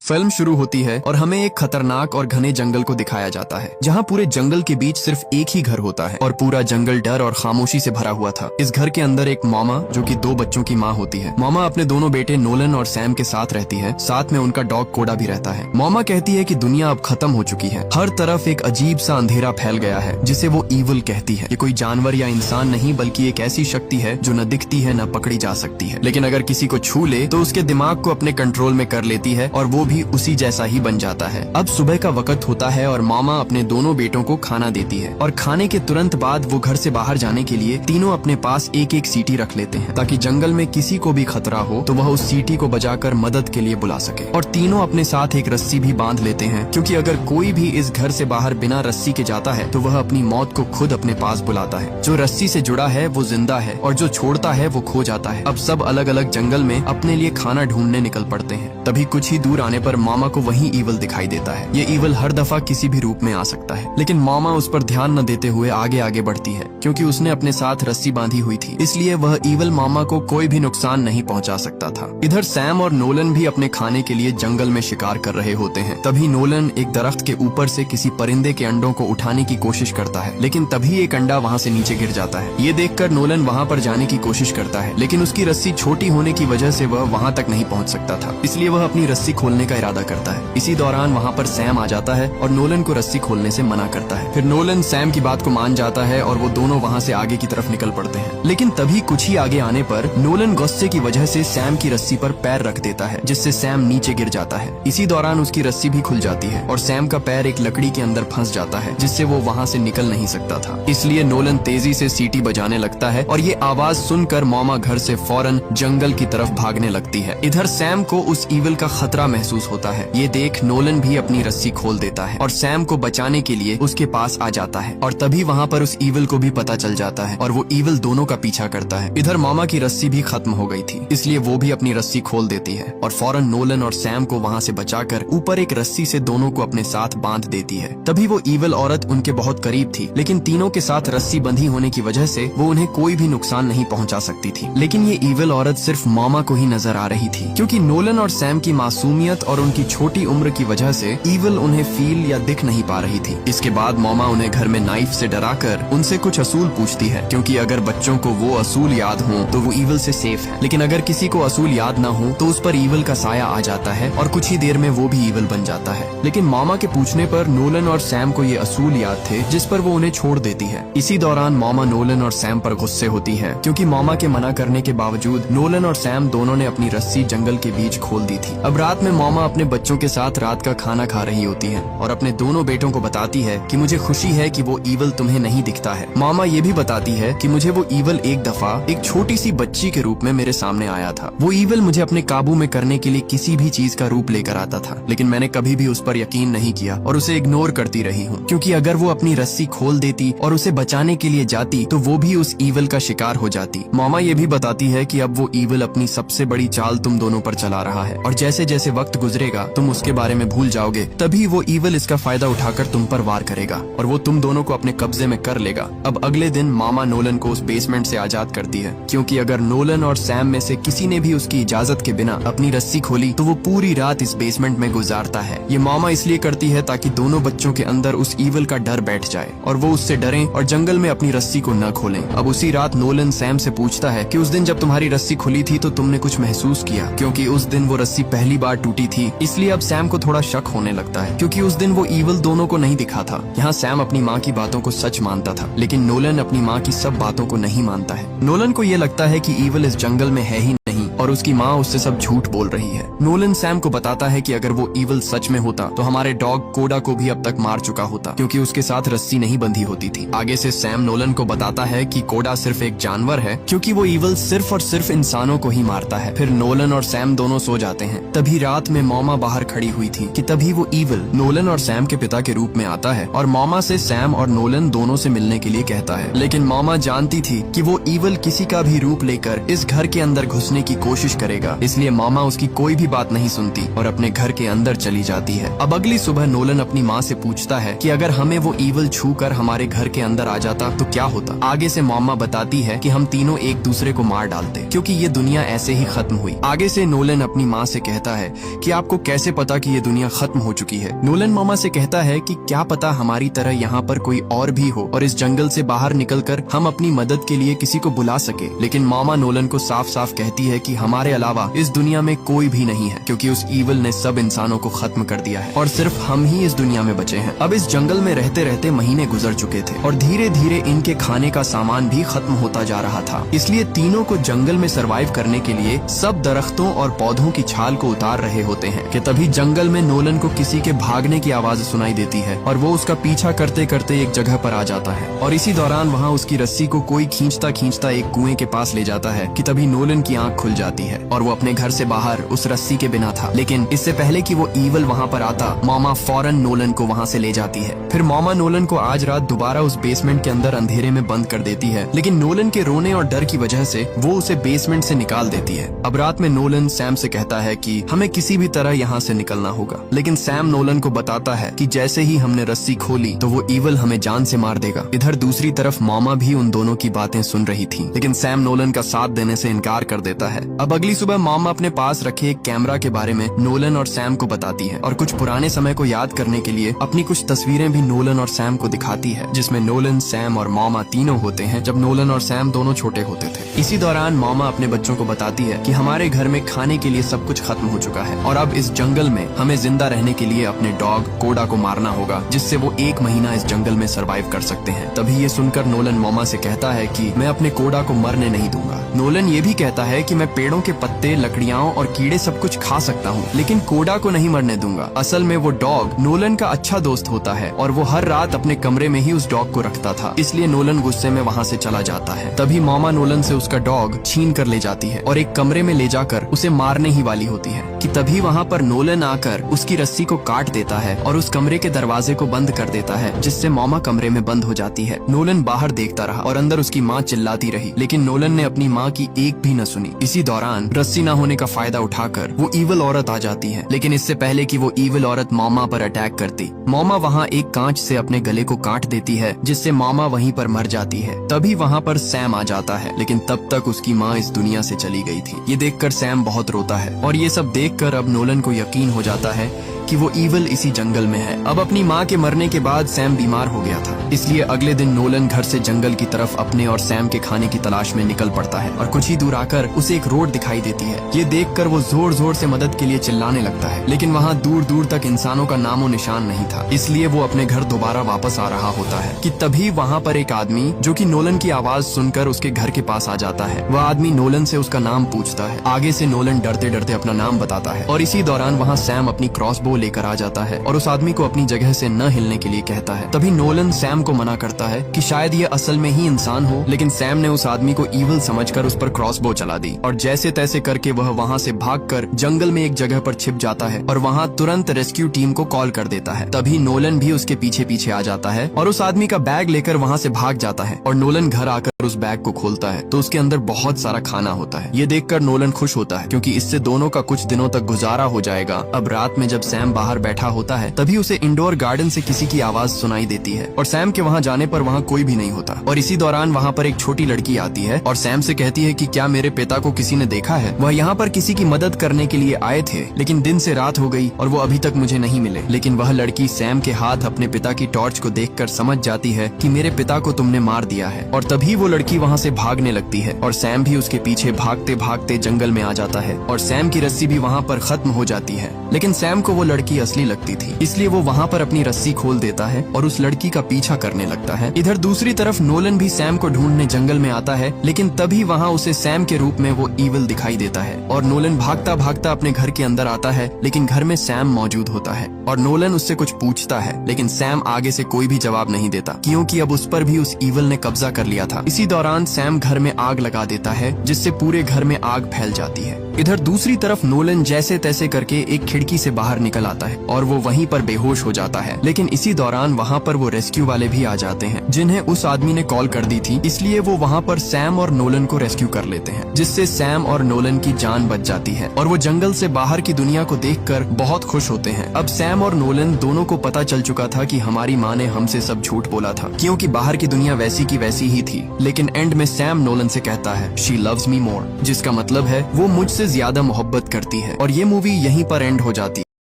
Film शुरू होती है और हमें एक खतरनाक और घने जंगल को दिखाया जाता है, जहाँ पूरे जंगल के बीच सिर्फ एक ही घर होता है और पूरा जंगल डर और खामोशी से भरा हुआ था। इस घर के अंदर एक मॉमा जो कि 2 बच्चों की माँ होती है। मॉमा अपने दोनों बेटे नोलन और सैम के साथ रहती है, साथ में उनका डॉग कोडा भी रहता है। मॉमा कहती है कि दुनिया अब खत्म हो चुकी है, हर तरफ एक अजीब सा अंधेरा फैल गया है जिसे वो ईविल कहती है। ये कोई जानवर या इंसान नहीं बल्कि एक ऐसी शक्ति है जो न दिखती है न पकड़ी जा सकती है, लेकिन अगर किसी को छू ले तो उसके दिमाग को अपने कंट्रोल में कर लेती है और वो भी उसी जैसा ही बन जाता है। अब सुबह का वक्त होता है और मामा अपने दोनों बेटों को खाना देती है और खाने के तुरंत बाद वो घर से बाहर जाने के लिए तीनों अपने पास एक एक सीटी रख लेते हैं ताकि जंगल में किसी को भी खतरा हो तो वह उस सीटी को बजाकर मदद के लिए बुला सके। और तीनों अपने साथ एक रस्सी भी बांध लेते हैं, क्योंकि अगर कोई भी इस घर से बाहर बिना रस्सी के जाता है तो वह अपनी मौत को खुद अपने पास बुलाता है। जो रस्सी से जुड़ा है वो जिंदा है और जो छोड़ता है वो खो जाता है। अब सब अलग अलग जंगल में अपने लिए खाना ढूंढने निकल पड़ते हैं। तभी कुछ ही दूर आने पर मामा को वही ईविल दिखाई देता है। ये ईविल हर दफा किसी भी रूप में आ सकता है, लेकिन मामा उस पर ध्यान न देते हुए आगे आगे बढ़ती है, क्योंकि उसने अपने साथ रस्सी बांधी हुई थी, इसलिए वह ईविल मामा को कोई भी नुकसान नहीं पहुंचा सकता था। इधर सैम और नोलन भी अपने खाने के लिए जंगल में शिकार कर रहे होते हैं। तभी नोलन एक दरख्त के ऊपर से किसी परिंदे के अंडों को उठाने की कोशिश करता है, लेकिन तभी एक अंडा वहाँ से नीचे गिर जाता है। ये देखकर नोलन वहाँ पर जाने की कोशिश करता है, लेकिन उसकी रस्सी छोटी होने की वजह से वह वहाँ तक नहीं पहुँच सकता था, इसलिए वह अपनी रस्सी खोलने का इरादा करता है। इसी दौरान वहाँ पर सैम आ जाता है और नोलन को रस्सी खोलने से मना करता है। फिर नोलन सैम की बात को मान जाता है और वो दोनों वहाँ से आगे की तरफ निकल पड़ते हैं। लेकिन तभी कुछ ही आगे आने पर नोलन गुस्से की वजह से सैम की रस्सी पर पैर रख देता है, जिससे सैम नीचे गिर जाता है। इसी दौरान उसकी रस्सी भी खुल जाती है और सैम का पैर एक लकड़ी के अंदर फंस जाता है, जिससे वो वहाँ से निकल नहीं सकता था। इसलिए नोलन तेजी से सीटी बजाने लगता है और ये आवाज सुनकर मॉमा घर से फौरन जंगल की तरफ भागने लगती है। इधर सैम को उस ईविल का खतरा महसूस होता है। ये देख नोलन भी अपनी रस्सी खोल देता है और सैम को बचाने के लिए उसके पास आ जाता है। और तभी वहाँ पर उस ईविल को भी पता चल जाता है और वो ईविल दोनों का पीछा करता है। इधर मामा की रस्सी भी खत्म हो गई थी, इसलिए वो भी अपनी रस्सी खोल देती है और फौरन नोलन और सैम को वहाँ से बचाकर ऊपर एक रस्सी से दोनों को अपने साथ बांध देती है। तभी वो ईविल औरत उनके बहुत करीब थी, लेकिन तीनों के साथ रस्सी बंधी होने की वजह से वो उन्हें कोई भी नुकसान नहीं पहुँचा सकती थी। लेकिन ये ईविल औरत सिर्फ मामा को ही नजर आ रही थी, क्योंकि नोलन और सैम की मासूमियत और उनकी छोटी उम्र की वजह से ईविल उन्हें फील या दिख नहीं पा रही थी। इसके बाद मॉमा उन्हें घर में नाइफ से डराकर उनसे कुछ असूल पूछती है, क्योंकि अगर बच्चों को वो असूल याद हो तो वो ईविल से सेफ है, लेकिन अगर किसी को असूल याद ना हो तो उस पर ईविल का साया आ जाता है और कुछ ही देर में वो भी ईविल बन जाता है। लेकिन मॉमा के पूछने पर नोलन और सैम को ये असूल याद थे, जिस पर वो उन्हें छोड़ देती है। इसी दौरान मॉमा नोलन और सैम पर गुस्से होती है, क्योंकि मॉमा के मना करने के बावजूद नोलन और सैम दोनों ने अपनी रस्सी जंगल के बीच खोल दी थी। अब रात में मॉमा अपने बच्चों के साथ रात का खाना खा रही होती है और अपने दोनों बेटों को बताती है कि मुझे खुशी है कि वो ईविल तुम्हें नहीं दिखता है। मामा ये भी बताती है कि मुझे वो ईविल एक दफा एक छोटी सी बच्ची के रूप में मेरे सामने आया था। वो ईविल मुझे अपने काबू में करने के लिए किसी भी चीज का रूप लेकर आता था, लेकिन मैंने कभी भी उस पर यकीन नहीं किया और उसे इग्नोर करती रही हूँ, क्योंकि अगर वो अपनी रस्सी खोल देती और उसे बचाने के लिए जाती तो वो भी उस ईविल का शिकार हो जाती। मामा ये भी बताती है कि अब वो ईविल अपनी सबसे बड़ी चाल तुम दोनों पर चला रहा है और जैसे जैसे वक्त गुजरेगा तुम उसके बारे में भूल जाओगे, तभी वो ईविल इसका फायदा उठाकर तुम पर वार करेगा और वो तुम दोनों को अपने कब्जे में कर लेगा। अब अगले दिन मामा नोलन को उस बेसमेंट से आजाद करती है, क्योंकि अगर नोलन और सैम में से किसी ने भी उसकी इजाजत के बिना अपनी रस्सी खोली तो वो पूरी रात इस बेसमेंट में गुजारता है। ये मामा इसलिए करती है ताकि दोनों बच्चों के अंदर उस ईविल का डर बैठ जाए और वो उससे डरें और जंगल में अपनी रस्सी को न खोलें। अब उसी रात नोलन सैम से पूछता है कि उस दिन जब तुम्हारी रस्सी खुली थी तो तुमने कुछ महसूस किया, क्योंकि उस दिन वो रस्सी पहली बार टूटी थी। इसलिए अब सैम को थोड़ा शक होने लगता है, क्योंकि उस दिन वो ईविल दोनों को नहीं दिखा था। यहाँ सैम अपनी माँ की बातों को सच मानता था, लेकिन नोलन अपनी माँ की सब बातों को नहीं मानता है। नोलन को ये लगता है कि ईविल इस जंगल में है ही नहीं और उसकी माँ उससे सब झूठ बोल रही है। नोलन सैम को बताता है कि अगर वो ईविल सच में होता तो हमारे डॉग कोडा को भी अब तक मार चुका होता, क्योंकि उसके साथ रस्सी नहीं बंधी होती थी। आगे से सैम नोलन को बताता है कि कोडा सिर्फ एक जानवर है, क्योंकि वो ईविल सिर्फ और सिर्फ इंसानों को ही मारता है। फिर नोलन और सैम दोनों सो जाते हैं। तभी रात में मॉमा बाहर खड़ी हुई थी कि तभी वो ईविल नोलन और सैम के पिता के रूप में आता है और मॉमा से सैम और नोलन दोनों से मिलने के लिए कहता है। लेकिन मॉमा जानती थी कि वो ईविल किसी का भी रूप लेकर इस घर के अंदर घुसने की कोशिश करेगा, इसलिए मामा उसकी कोई भी बात नहीं सुनती और अपने घर के अंदर चली जाती है। अब अगली सुबह नोलन अपनी माँ से पूछता है कि अगर हमें वो ईवल छू कर हमारे घर के अंदर आ जाता तो क्या होता। आगे से मामा बताती है कि हम तीनों एक दूसरे को मार डालते, क्योंकि ये दुनिया ऐसे ही खत्म हुई। आगे से नोलन अपनी माँ से कहता है कि आपको कैसे पता कि ये दुनिया खत्म हो चुकी है। नोलन मामा से कहता है कि क्या पता हमारी तरह यहाँ पर कोई और भी हो और इस जंगल से बाहर निकलकर हम अपनी मदद के लिए किसी को बुला सके। लेकिन मामा नोलन को साफ साफ कहती है कि हमारे अलावा इस दुनिया में कोई भी नहीं है, क्योंकि उस ईवल ने सब इंसानों को खत्म कर दिया है और सिर्फ हम ही इस दुनिया में बचे हैं। अब इस जंगल में रहते रहते महीने गुजर चुके थे और धीरे धीरे इनके खाने का सामान भी खत्म होता जा रहा था। इसलिए तीनों को जंगल में सरवाइव करने के लिए सब दरख्तों और पौधों की छाल को उतार रहे होते हैं कि तभी जंगल में नोलन को किसी के भागने की आवाज सुनाई देती है और वो उसका पीछा करते करते एक जगह पर आ जाता है और इसी दौरान वहाँ उसकी रस्सी को कोई खींचता खींचता एक कुएं के पास ले जाता है कि तभी नोलन की आंख खुल जाती है और वो अपने घर से बाहर उस रस्सी के बिना था। लेकिन इससे पहले कि वो ईवल वहाँ पर आता, मामा फौरन नोलन को वहाँ से ले जाती है। फिर मामा नोलन को आज रात दोबारा उस बेसमेंट के अंदर अंधेरे में बंद कर देती है, लेकिन नोलन के रोने और डर की वजह से वो उसे बेसमेंट से निकाल देती है। अब रात में नोलन सैम से कहता है कि हमें किसी भी तरह यहाँ से निकलना होगा, लेकिन सैम नोलन को बताता है कि जैसे ही हमने रस्सी खोली तो वो ईवल हमें जान से मार देगा। इधर दूसरी तरफ मामा भी उन दोनों की बातें सुन रही थी, लेकिन सैम नोलन का साथ देने से इनकार कर देता है। अब अगली सुबह मामा अपने पास रखे एक कैमरा के बारे में नोलन और सैम को बताती है और कुछ पुराने समय को याद करने के लिए अपनी कुछ तस्वीरें भी नोलन और सैम को दिखाती है, जिसमें नोलन, सैम और मामा तीनों होते हैं जब नोलन और सैम दोनों छोटे होते थे। इसी दौरान मामा अपने बच्चों को बताती है कि हमारे घर में खाने के लिए सब कुछ खत्म हो चुका है और अब इस जंगल में हमें जिंदा रहने के लिए अपने डॉग कोडा को मारना होगा, जिससे वो 1 महीना इस जंगल में सरवाइव कर सकते हैं। तभी ये सुनकर नोलन मामा से कहता है कि मैं अपने कोडा को मरने नहीं दूंगा। नोलन ये भी कहता है कि मैं पेड़ों के पत्ते, लकड़ियाँ और कीड़े सब कुछ खा सकता हूँ, लेकिन कोडा को नहीं मरने दूंगा। असल में वो डॉग नोलन का अच्छा दोस्त होता है और वो हर रात अपने कमरे में ही उस डॉग को रखता था, इसलिए नोलन गुस्से में वहाँ से चला जाता है। तभी मामा नोलन से उसका डॉग छीन कर ले जाती है और एक कमरे में ले जाकर उसे मारने ही वाली होती है कि तभी वहाँ पर नोलन आकर उसकी रस्सी को काट देता है और उस कमरे के दरवाजे को बंद कर देता है, जिससे मामा कमरे में बंद हो जाती है। नोलन बाहर देखता रहा और अंदर उसकी माँ चिल्लाती रही, लेकिन नोलन ने अपनी माँ की एक भी न सुनी। इसी दौरान रस्सी न होने का फायदा उठाकर वो ईवल औरत आ जाती है, लेकिन इससे पहले कि वो ईवल औरत मामा पर अटैक करती, मामा वहाँ एक कांच से अपने गले को काट देती है, जिससे मामा वहीं पर मर जाती है। तभी वहाँ पर सैम आ जाता है, लेकिन तब तक उसकी माँ इस दुनिया से चली गई थी। ये देखकर सैम बहुत रोता है और ये सब देखकर अब नोलन को यकीन हो जाता है कि वो ईवल इसी जंगल में है। अब अपनी माँ के मरने के बाद सैम बीमार हो गया था, इसलिए अगले दिन नोलन घर से जंगल की तरफ अपने और सैम के खाने की तलाश में निकल पड़ता है और कुछ ही दूर आकर उसे एक रोड दिखाई देती है। ये देखकर वो जोर जोर से मदद के लिए चिल्लाने लगता है, लेकिन वहाँ दूर दूर तक इंसानों का नामो निशान नहीं था, इसलिए वो अपने घर दोबारा वापस आ रहा होता है कि तभी वहाँ पर एक आदमी जो कि नोलन की आवाज सुनकर उसके घर के पास आ जाता है। वह आदमी नोलन से उसका नाम पूछता है। आगे से नोलन डरते डरते अपना नाम बताता है और इसी दौरान वहाँ सैम अपनी क्रॉसबो लेकर आ जाता है और उस आदमी को अपनी जगह से न हिलने के लिए कहता है। तभी नोलन सैम को मना करता है कि शायद ये असल में ही इंसान हो, लेकिन सैम ने उस आदमी को ईवल समझकर उस पर क्रॉसबो चला दी और जैसे तैसे करके वह वहाँ से भागकर जंगल में एक जगह पर छिप जाता है और वहाँ तुरंत रेस्क्यू टीम को कॉल कर देता है। तभी नोलन भी उसके पीछे पीछे आ जाता है और उस आदमी का बैग लेकर वहाँ से भाग जाता है और नोलन घर आकर उस बैग को खोलता है तो उसके अंदर बहुत सारा खाना होता है। ये देखकर नोलन खुश होता है क्योंकि इससे दोनों का कुछ दिनों तक गुजारा हो जाएगा। अब रात में जब सैम बाहर बैठा होता है तभी उसे इंडोर गार्डन से किसी की आवाज सुनाई देती है और सैम के वहाँ जाने पर वहाँ कोई भी नहीं होता और इसी दौरान वहाँ पर एक छोटी लड़की आती है और सैम से कहती है कि क्या मेरे पिता को किसी ने देखा है? वह यहाँ पर किसी की मदद करने के लिए आए थे, लेकिन दिन से रात हो गई और वो अभी तक मुझे नहीं मिले। लेकिन वह लड़की सैम के हाथ अपने पिता की टॉर्च को देखकर समझ जाती है कि मेरे पिता को तुमने मार दिया है और तभी वो लड़की वहाँ से भागने लगती है और सैम भी उसके पीछे भागते भागते जंगल में आ जाता है और सैम की रस्सी भी वहाँ पर खत्म हो जाती है। लेकिन सैम को वो लड़की असली लगती थी, इसलिए वो वहाँ पर अपनी रस्सी खोल देता है और उस लड़की का पीछा करने लगता है। इधर दूसरी तरफ नोलन भी सैम को ढूंढने जंगल में आता है, लेकिन तभी वहाँ उसे सैम के रूप में वो ईवल दिखाई देता है और नोलन भागता भागता अपने घर के अंदर आता है, लेकिन घर में सैम मौजूद होता है और नोलन उससे कुछ पूछता है, लेकिन सैम आगे से कोई भी जवाब नहीं देता क्योंकि अब उस पर भी उस ईवल ने कब्जा कर लिया था। इसी दौरान सैम घर में आग लगा देता है, जिससे पूरे घर में आग फैल जाती है इधर दूसरी तरफ नोलन जैसे तैसे करके एक खिड़की से बाहर निकल आता है और वो वहीं पर बेहोश हो जाता है। लेकिन इसी दौरान वहाँ पर वो रेस्क्यू वाले भी आ जाते हैं जिन्हें उस आदमी ने कॉल कर दी थी, इसलिए वो वहाँ पर सैम और नोलन को रेस्क्यू कर लेते हैं, जिससे सैम और नोलन की जान बच जाती है और वो जंगल से बाहर की दुनिया को देखकर बहुत खुश होते हैं। अब सैम और नोलन दोनों को पता चल चुका था कि हमारी माँ ने हमसे सब झूठ बोला था, क्योंकि बाहर की दुनिया वैसी की वैसी ही थी। लेकिन एंड में सैम नोलन से कहता है शी लव्स मी मोर, जिसका मतलब है वो मुझसे ज्यादा मोहब्बत करती है। और ये मूवी यहीं पर एंड हो जाती है।